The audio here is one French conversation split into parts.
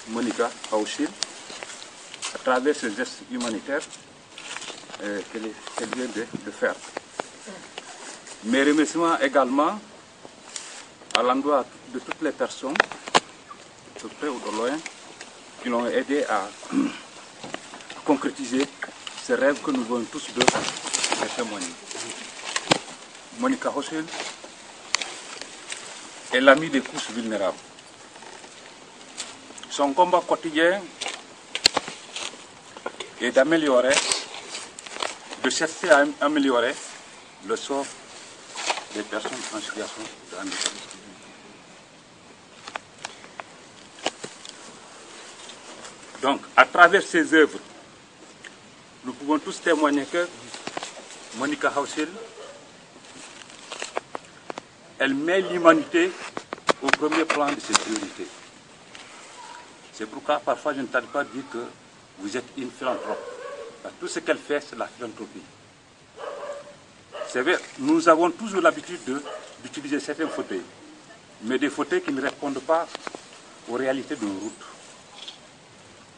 Monica Hauschil à travers ce geste humanitaire qu'elle vient de faire. Mes remerciements également à l'endroit de toutes les personnes, de près ou de loin, qui l'ont aidé à concrétiser ce rêve que nous venons tous de témoigner. Monica Hauschil est l'amie des couches vulnérables. Son combat quotidien est d'améliorer, de chercher à améliorer le sort des personnes en situation de handicap. Donc, à travers ces œuvres, nous pouvons tous témoigner que Monica Hauschil, elle met l'humanité au premier plan de ses priorités. C'est pourquoi parfois je ne tarde pas de dire que vous êtes une philanthrope. Parce que tout ce qu'elle fait, c'est la philanthropie. C'est vrai, nous avons toujours l'habitude d'utiliser certains fauteuils, mais des fauteuils qui ne répondent pas aux réalités de nos routes.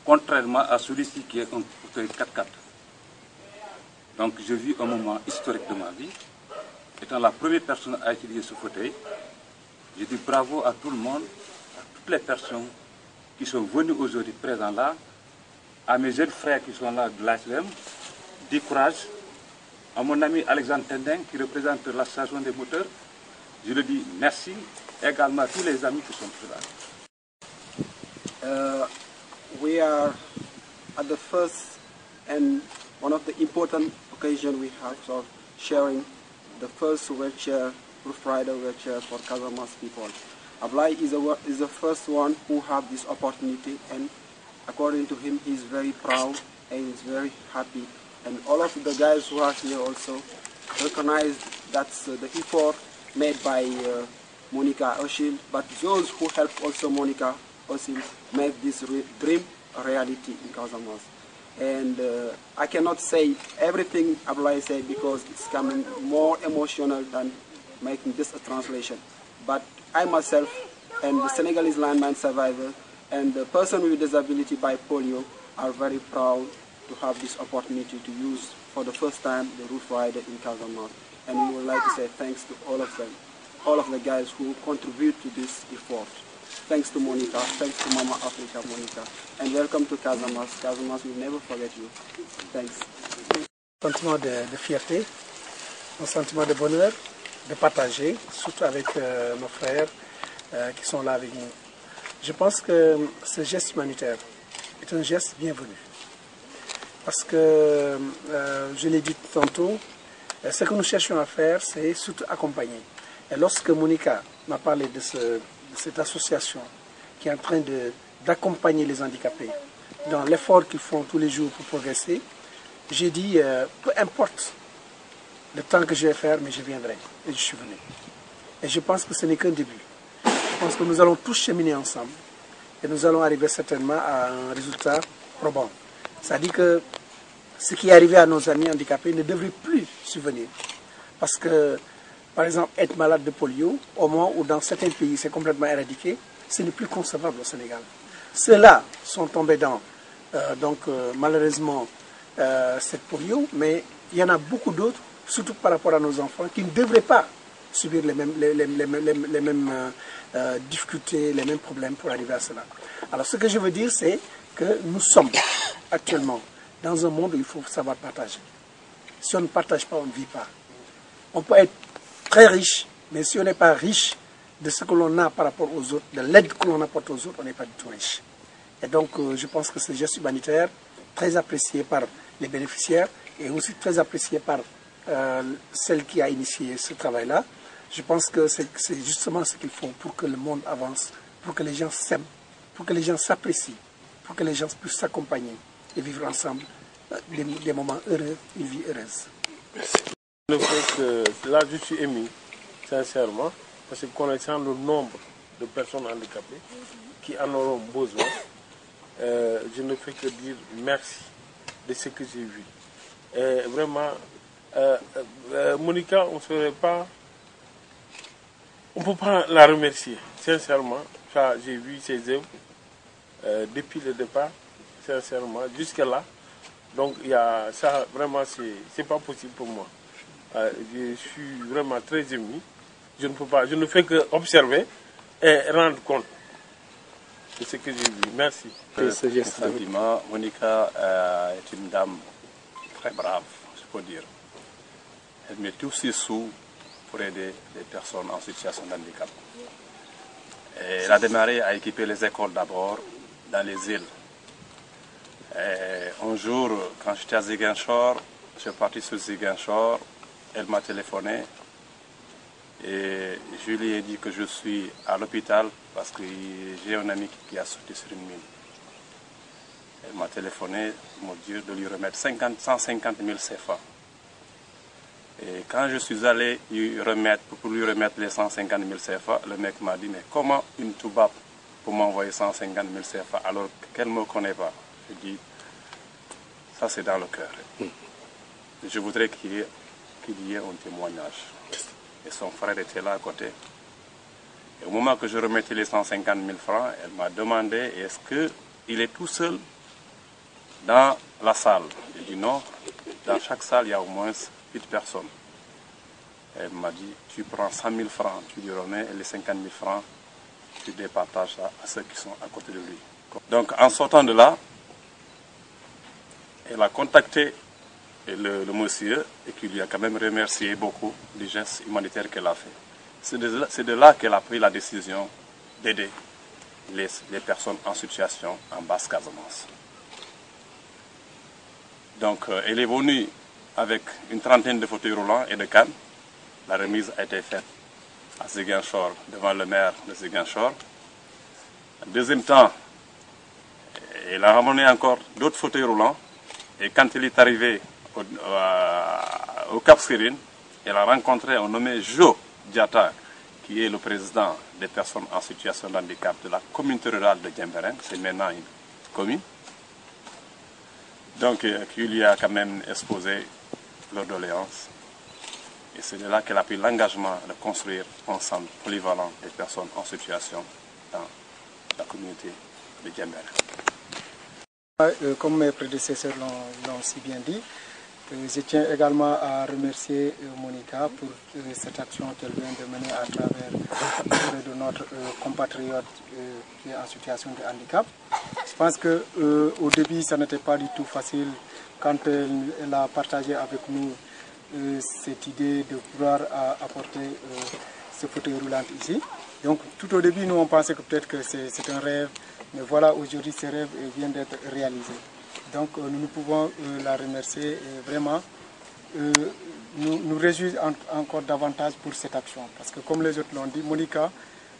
Contrairement à celui-ci qui est un fauteuil 4x4. Donc je vis un moment historique de ma vie. Étant la première personne à utiliser ce fauteuil, je dis bravo à tout le monde, à toutes les personnes qui sont venues aujourd'hui présents là, à mes jeunes frères qui sont là de l'ASLM, du courage, à mon ami Alexandre Tendeng qui représente l'association des moteurs, je le dis merci, également à tous les amis qui sont là. We are at the first and one of the important occasions we have of sharing the first wheelchair, roof rider wheelchair for Casamance people. Ablai is the first one who have this opportunity, and according to him, he's very proud and he's very happy. And all of the guys who are here also recognize that's the effort made by Monica Hauschil, but those who help also Monica Hauschil make this dream a reality in Casamance. And I cannot say everything Ablai said because it's coming more emotional than making this a translation. But I myself and the Senegalese landmine survivor and the person with disability by polio are very proud to have this opportunity to use for the first time the roof rider in Casamance. And we would like to say thanks to all of them, all of the guys who contribute to this effort. Thanks to Monica, thanks to Mama Africa Monica, and welcome to Casamance. Casamance will never forget you. Thanks. Un sentiment de fierté, un sentiment de bonheur, de partager, surtout avec nos frères qui sont là avec nous. Je pense que ce geste humanitaire est un geste bienvenu. Parce que, je l'ai dit tantôt, ce que nous cherchons à faire, c'est surtout accompagner. Et lorsque Monica m'a parlé de cette association qui est en train d'accompagner les handicapés dans l'effort qu'ils font tous les jours pour progresser, j'ai dit, peu importe le temps que je vais faire, mais je viendrai. Et je suis venu. Et je pense que ce n'est qu'un début. Je pense que nous allons tous cheminer ensemble et nous allons arriver certainement à un résultat probant. C'est-à-dire que ce qui est arrivé à nos amis handicapés ne devrait plus survenir. Parce que, par exemple, être malade de polio, au moment où dans certains pays c'est complètement éradiqué, ce n'est plus concevable au Sénégal. Ceux-là sont tombés dans, malheureusement, cette polio, mais il y en a beaucoup d'autres, surtout par rapport à nos enfants, qui ne devraient pas subir les mêmes difficultés, les mêmes problèmes pour arriver à cela. Alors ce que je veux dire, c'est que nous sommes actuellement dans un monde où il faut savoir partager. Si on ne partage pas, on ne vit pas. On peut être très riche, mais si on n'est pas riche de ce que l'on a par rapport aux autres, de l'aide que l'on apporte aux autres, on n'est pas du tout riche. Et donc je pense que ce geste humanitaire, très apprécié par les bénéficiaires et aussi très apprécié par celle qui a initié ce travail-là, je pense que c'est justement ce qu'il faut pour que le monde avance, pour que les gens s'aiment, pour que les gens s'apprécient, pour que les gens puissent s'accompagner et vivre ensemble des moments heureux, une vie heureuse. Merci. Le fait que là je suis ému, sincèrement, parce que connaissant le nombre de personnes handicapées qui en auront besoin, je ne fais que dire merci de ce que j'ai vu. Et vraiment, Monica, on ne peut pas la remercier, sincèrement. J'ai vu ses œuvres depuis le départ, sincèrement, jusqu'à là. Donc il y a ça, vraiment, c'est pas possible pour moi. Je suis vraiment très ému. Je ne fais que observer et rendre compte de ce que j'ai vu. Merci. Ce sentiment, Monica est une dame très brave, je peux dire. Elle met tous ses sous pour aider les personnes en situation de handicap. Et elle a démarré à équiper les écoles d'abord dans les îles. Et un jour, quand j'étais à Ziguinchor, je suis parti sur Ziguinchor, elle m'a téléphoné et je lui ai dit que je suis à l'hôpital parce que j'ai un ami qui a sauté sur une mine. Elle m'a téléphoné pour me dire de lui remettre 150 000 CFA. Et quand je suis allé pour lui remettre les 150 000 CFA, le mec m'a dit, mais comment une Toubab pour m'envoyer 150 000 CFA alors qu'elle ne me connaît pas? Je dis, ça c'est dans le cœur. Je voudrais qu'il y ait un témoignage. Et son frère était là à côté. Et au moment que je remettais les 150 000 francs, elle m'a demandé, est-ce qu'il est tout seul dans la salle? J'ai dit non, dans chaque salle il y a au moins 8 personnes. Elle m'a dit, tu prends 100 000 francs, tu lui remets, et les 50 000 francs, tu départages ça à ceux qui sont à côté de lui. Donc en sortant de là, elle a contacté le monsieur et qui lui a quand même remercié beaucoup du geste humanitaire qu'elle a fait. C'est de là qu'elle a pris la décision d'aider les personnes en situation en Basse-Casamance. Donc elle est venue avec une trentaine de fauteuils roulants et de cannes. La remise a été faite à Ziguinchor, devant le maire de Ziguinchor. En deuxième temps, elle a ramené encore d'autres fauteuils roulants. Et quand elle est arrivée au Cap Skirring, elle a rencontré un nommé Jo Diatta, qui est le président des personnes en situation de handicap de la communauté rurale de Diembéring. C'est maintenant une commune. Donc, qui lui a quand même exposé leur doléance. Et c'est de là qu'elle a pris l'engagement de construire un centre polyvalent des personnes en situation dans la communauté de Diembéring. Comme mes prédécesseurs l'ont si bien dit, je tiens également à remercier Monica pour cette action qu'elle vient de mener à travers de notre compatriote qui est en situation de handicap. Je pense qu'au début, ça n'était pas du tout facile quand elle a partagé avec nous cette idée de pouvoir apporter ce fauteuil roulant ici. Donc tout au début, nous on pensait que peut-être que c'est un rêve, mais voilà, aujourd'hui ce rêve vient d'être réalisé. Donc nous pouvons la remercier et vraiment nous réjouir encore davantage pour cette action. Parce que comme les autres l'ont dit, Monica,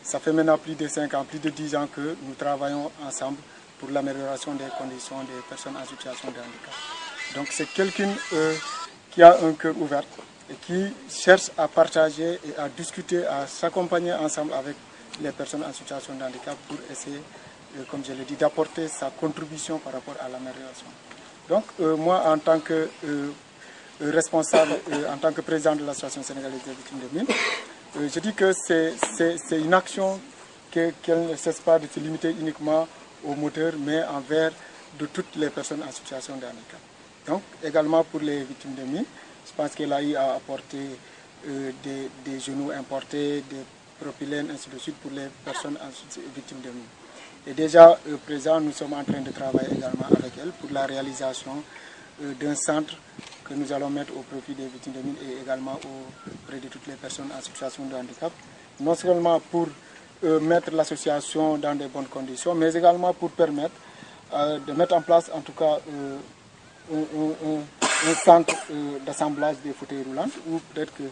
ça fait maintenant plus de 5 ans, plus de 10 ans que nous travaillons ensemble pour l'amélioration des conditions des personnes en situation de handicap. Donc c'est quelqu'un qui a un cœur ouvert et qui cherche à partager et à discuter, à s'accompagner ensemble avec les personnes en situation de handicap pour essayer, comme je l'ai dit, d'apporter sa contribution par rapport à l'amélioration. Donc moi, en tant que responsable, en tant que président de l'Association sénégalaise des victimes de mines, je dis que c'est une action qu'elle ne cesse pas de se limiter uniquement aux moteurs, mais envers de toutes les personnes en situation de handicap. Donc également pour les victimes de mines, je pense qu'elle a eu à apporter des genoux importés, des propylènes, ainsi de suite, pour les personnes victimes de mines. Et déjà, présent, nous sommes en train de travailler également avec elle pour la réalisation d'un centre que nous allons mettre au profit des victimes de mines et également auprès de toutes les personnes en situation de handicap. Non seulement pour mettre l'association dans de bonnes conditions, mais également pour permettre de mettre en place, en tout cas, un centre d'assemblage des fauteuils roulants où peut-être que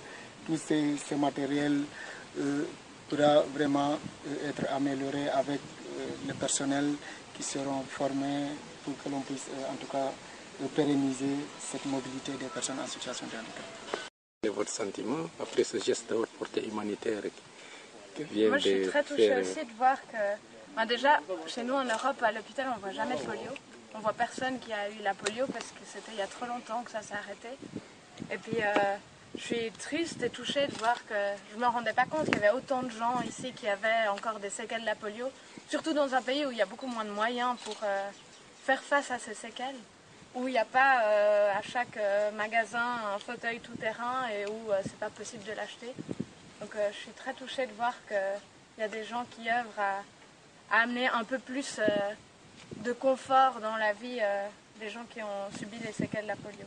tous ces matériels pourra vraiment être amélioré avec le personnel qui seront formés pour que l'on puisse en tout cas pérenniser cette mobilité des personnes en situation de handicap. Quel est votre sentiment après ce geste de haute portée humanitaire que vient Moi, je suis très touchée faire... aussi de voir que, déjà, chez nous en Europe, à l'hôpital, on ne voit jamais de polio. On ne voit personne qui a eu la polio parce que c'était il y a trop longtemps que ça s'est arrêté. Et puis, je suis triste et touchée de voir que je ne me rendais pas compte qu'il y avait autant de gens ici qui avaient encore des séquelles de la polio. surtout dans un pays où il y a beaucoup moins de moyens pour faire face à ces séquelles, où il n'y a pas à chaque magasin un fauteuil tout-terrain et où c'est pas possible de l'acheter. Donc je suis très touchée de voir qu'il y a des gens qui œuvrent à amener un peu plus de confort dans la vie des gens qui ont subi les séquelles de la polio.